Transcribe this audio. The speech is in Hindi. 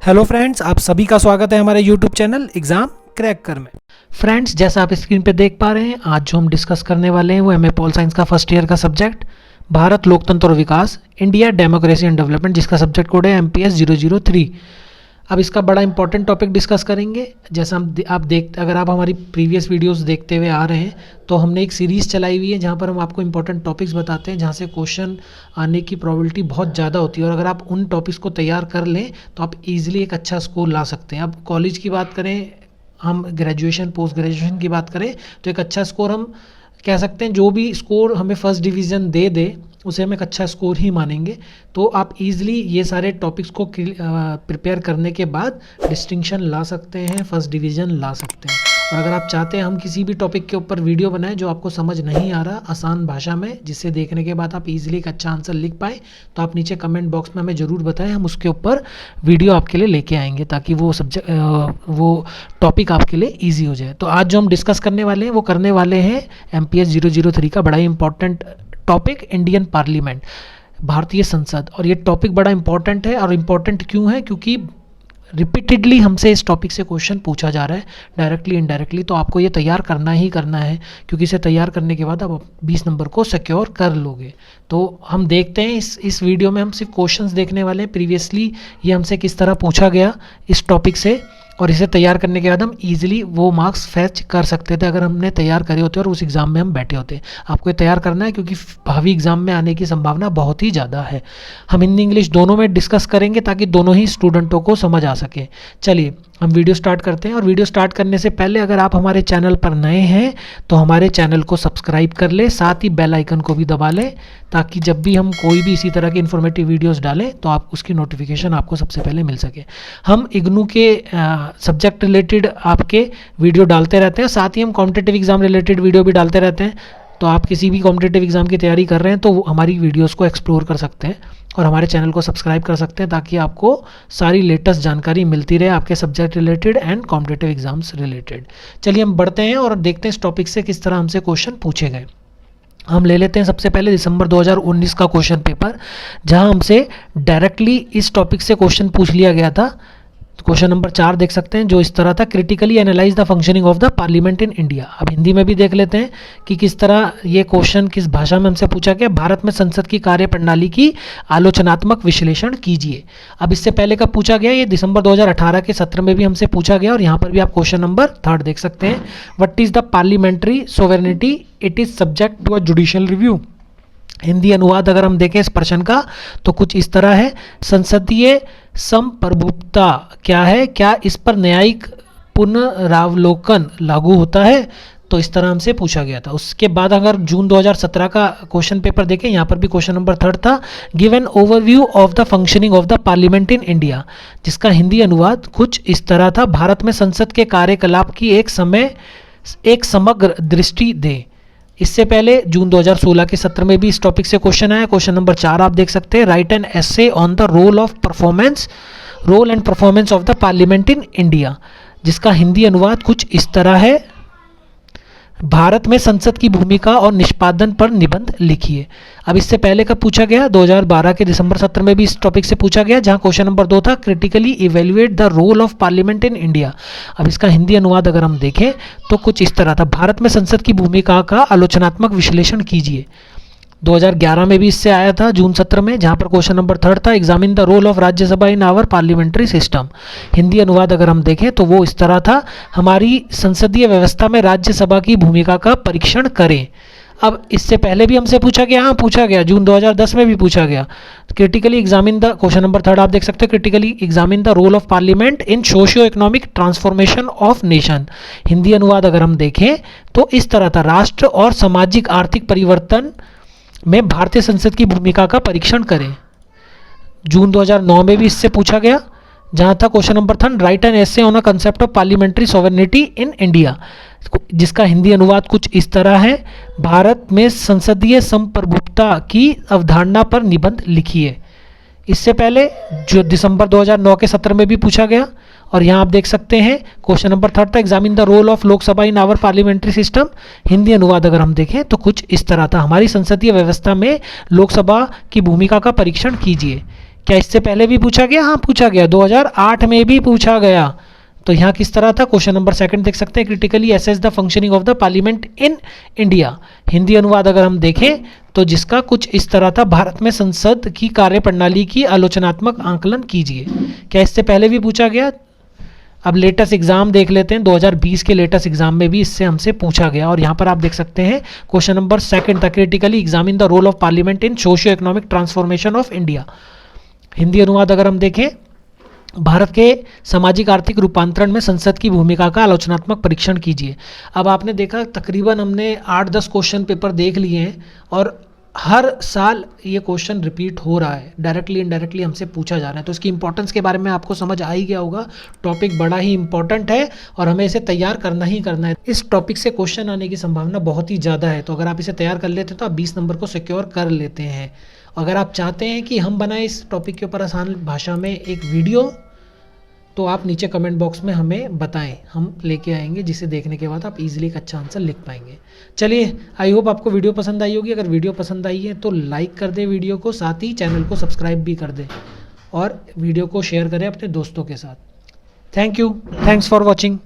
हेलो फ्रेंड्स, आप सभी का स्वागत है हमारे यूट्यूब चैनल एग्ज़ाम क्रैक कर में। फ्रेंड्स, जैसा आप स्क्रीन पे देख पा रहे हैं, आज जो हम डिस्कस करने वाले हैं वो एमए पॉल साइंस का फर्स्ट ईयर का सब्जेक्ट भारत लोकतंत्र और विकास, इंडिया डेमोक्रेसी एंड डेवलपमेंट, जिसका सब्जेक्ट कोड है MPS 003। अब इसका बड़ा इंपॉर्टेंट टॉपिक डिस्कस करेंगे। जैसा अगर आप हमारी प्रीवियस वीडियोस देखते हुए आ रहे हैं तो हमने एक सीरीज़ चलाई हुई है जहाँ पर हम आपको इंपॉर्टेंट टॉपिक्स बताते हैं जहाँ से क्वेश्चन आने की प्रोबेबिलिटी बहुत ज़्यादा होती है, और अगर आप उन टॉपिक्स को तैयार कर लें तो आप इजीली एक अच्छा स्कोर ला सकते हैं। अब कॉलेज की बात करें, हम ग्रेजुएशन पोस्ट ग्रेजुएशन की बात करें तो एक अच्छा स्कोर हम कह सकते हैं, जो भी स्कोर हमें फर्स्ट डिवीज़न दे उसे हम एक अच्छा स्कोर ही मानेंगे। तो आप इजीली ये सारे टॉपिक्स को प्रिपेयर करने के बाद डिस्टिंक्शन ला सकते हैं, फर्स्ट डिवीज़न ला सकते हैं। और अगर आप चाहते हैं हम किसी भी टॉपिक के ऊपर वीडियो बनाएं जो आपको समझ नहीं आ रहा आसान भाषा में, जिससे देखने के बाद आप इजीली एक अच्छा आंसर लिख पाएँ, तो आप नीचे कमेंट बॉक्स में हमें ज़रूर बताएं, हम उसके ऊपर वीडियो आपके लिए लेके आएंगे ताकि वो टॉपिक आपके लिए ईजी हो जाए। तो आज जो हम डिस्कस करने वाले हैं वो करने वाले हैं MPS 003 का बड़ा ही इंपॉर्टेंट टॉपिक, इंडियन पार्लियामेंट, भारतीय संसद। और ये टॉपिक बड़ा इंपॉर्टेंट है, और इम्पॉर्टेंट क्यों है? क्योंकि रिपीटेडली हमसे इस टॉपिक से क्वेश्चन पूछा जा रहा है, डायरेक्टली इनडायरेक्टली। तो आपको ये तैयार करना ही करना है, क्योंकि इसे तैयार करने के बाद आप 20 नंबर को सिक्योर कर लोगे। तो हम देखते हैं इस वीडियो में हम सिर्फ क्वेश्चंस देखने वाले हैं, प्रीवियसली ये हमसे किस तरह पूछा गया इस टॉपिक से, और इसे तैयार करने के बाद हम इजीली वो मार्क्स फैच कर सकते थे अगर हमने तैयार करे होते और उस एग्ज़ाम में हम बैठे होते। आपको ये तैयार करना है क्योंकि भावी एग्ज़ाम में आने की संभावना बहुत ही ज़्यादा है। हम हिंदी इंग्लिश दोनों में डिस्कस करेंगे ताकि दोनों ही स्टूडेंटों को समझ आ सके। चलिए हम वीडियो स्टार्ट करते हैं। और वीडियो स्टार्ट करने से पहले अगर आप हमारे चैनल पर नए हैं तो हमारे चैनल को सब्सक्राइब कर लें, साथ ही बेल आइकन को भी दबा लें ताकि जब भी हम कोई भी इसी तरह के इन्फॉर्मेटिव वीडियोस डालें तो आप उसकी नोटिफिकेशन आपको सबसे पहले मिल सके। हम इग्नू के सब्जेक्ट रिलेटेड आपके वीडियो डालते रहते हैं, साथ ही हम कॉम्पिटिटिव एग्जाम रिलेटेड वीडियो भी डालते रहते हैं। तो आप किसी भी कॉम्पिटिटिव एग्जाम की तैयारी कर रहे हैं तो हमारी वीडियोस को एक्सप्लोर कर सकते हैं और हमारे चैनल को सब्सक्राइब कर सकते हैं ताकि आपको सारी लेटेस्ट जानकारी मिलती रहे आपके subject related and competitive exams related. चलिए हम बढ़ते हैं और देखते हैं इस टॉपिक से किस तरह हमसे क्वेश्चन पूछे गए। हम ले लेते हैं सबसे पहले दिसंबर 2019 का क्वेश्चन पेपर, जहां हमसे डायरेक्टली इस टॉपिक से क्वेश्चन पूछ लिया गया था। क्वेश्चन नंबर 4 देख सकते हैं, जो इस तरह था, critically analyse the functioning of the parliament in India. अब हिंदी में भी देख लेते हैं कि किस तरह ये क्वेश्चन किस भाषा में हमसे पूछा गया। भारत में संसद की कार्यप्रणाली की आलोचनात्मक विश्लेषण कीजिए। अब इससे पहले कब पूछा गया? ये दिसंबर 2018 के सत्र में भी हमसे पूछा गया, और यहाँ पर भी आप क्वेश्चन नंबर 3 देख सकते हैं। What is the parliamentary sovereignty? It is subject to a judicial review. Hindi अनुवाद अगर हम देखें इस प्रश्न का तो कुछ इस तरह है, संसदीय संप्रभुता क्या है? क्या इस पर न्यायिक पुनरावलोकन लागू होता है? तो इस तरह हमसे पूछा गया था। उसके बाद अगर जून 2017 का क्वेश्चन पेपर देखें, यहाँ पर भी क्वेश्चन नंबर 3 था, give an overview of the functioning of the parliament in India, जिसका हिंदी अनुवाद कुछ इस तरह था, भारत में संसद के कार्यकलाप की एक समग्र दृष्टि दे। इससे पहले जून 2016 के सत्र में भी इस टॉपिक से क्वेश्चन आया। क्वेश्चन नंबर 4 आप देख सकते हैं, right an essay on the role and performance of the parliament in India, जिसका हिंदी अनुवाद कुछ इस तरह है, भारत में संसद की भूमिका और निष्पादन पर निबंध लिखिए। अब इससे पहले कब पूछा गया? 2012 के दिसंबर सत्र में भी इस टॉपिक से पूछा गया, जहां क्वेश्चन नंबर 2 था, critically evaluate the role of parliament in India. अब इसका हिंदी अनुवाद अगर हम देखें तो कुछ इस तरह था, भारत में संसद की भूमिका का आलोचनात्मक विश्लेषण कीजिए। 2011 में भी इससे आया था जून सत्र में, जहां पर क्वेश्चन नंबर 3 था, examine the role of Rajya Sabha in our parliamentary system. Hindi अनुवाद अगर हम देखें तो वो इस तरह था, हमारी संसदीय व्यवस्था में राज्यसभा की भूमिका का परीक्षण करें। अब इससे पहले भी हमसे पूछा गया, पूछा गया जून 2010 में भी पूछा गया, critically examine the, question number 3 आप देख सकते हैं, critically examine the role of parliament in socio economic transformation of nation. Hindi अनुवाद अगर हम देखें तो इस तरह था, राष्ट्र और सामाजिक आर्थिक परिवर्तन में भारतीय संसद की भूमिका का परीक्षण करें। जून 2009 में भी इससे पूछा गया, जहां था question number 3, write an essay on a concept of parliamentary sovereignty in India, जिसका हिंदी अनुवाद कुछ इस तरह है, भारत में संसदीय संप्रभुता की अवधारणा पर निबंध लिखिए। इससे पहले जो दिसंबर 2009 के सत्र में भी पूछा गया, और यहाँ आप देख सकते हैं क्वेश्चन नंबर 3 था, examine the role of Lok Sabha in our parliamentary system. Hindi अनुवाद अगर हम देखें तो कुछ इस तरह था, हमारी संसदीय व्यवस्था में लोकसभा की भूमिका का परीक्षण कीजिए। क्या इससे पहले भी पूछा गया? हाँ पूछा गया, 2008 में भी पूछा गया। तो यहाँ किस तरह था? क्वेश्चन नंबर सेकंड देख सकते हैं, critically assess the functioning of the parliament in India. Hindi अनुवाद अगर हम देखें तो जिसका कुछ इस तरह था, भारत में संसद की कार्यप्रणाली की आलोचनात्मक आंकलन कीजिए। क्या इससे पहले भी पूछा गया? अब लेटेस्ट एग्जाम देख लेते हैं, 2020 के लेटेस्ट एग्जाम में भी इससे हमसे पूछा गया। और यहाँ पर आप देख सकते हैं क्वेश्चन नंबर सेकंड था, critically examine the role of parliament in socio economic transformation of India. Hindi अनुवाद अगर हम देखें, भारत के सामाजिक आर्थिक रूपांतरण में संसद की भूमिका का आलोचनात्मक परीक्षण कीजिए। अब आपने देखा तकरीबन हमने 8-10 क्वेश्चन पेपर देख लिए हैं और हर साल ये क्वेश्चन रिपीट हो रहा है, डायरेक्टली इनडायरेक्टली हमसे पूछा जा रहा है। तो इसकी इंपॉर्टेंस के बारे में आपको समझ आ ही गया होगा। टॉपिक बड़ा ही इंपॉर्टेंट है और हमें इसे तैयार करना ही करना है। इस टॉपिक से क्वेश्चन आने की संभावना बहुत ही ज़्यादा है, तो अगर आप इसे तैयार कर लेते हैं तो आप 20 नंबर को सिक्योर कर लेते हैं। अगर आप चाहते हैं कि हम बनाएं इस टॉपिक के ऊपर आसान भाषा में एक वीडियो, तो आप नीचे कमेंट बॉक्स में हमें बताएं, हम लेके आएंगे, जिसे देखने के बाद आप इजीली एक अच्छा आंसर लिख पाएंगे। चलिए, आई होप आपको वीडियो पसंद आई होगी। अगर वीडियो पसंद आई है तो लाइक कर दें वीडियो को, साथ ही चैनल को सब्सक्राइब भी कर दें और वीडियो को शेयर करें अपने दोस्तों के साथ। Thank you, thanks for watching.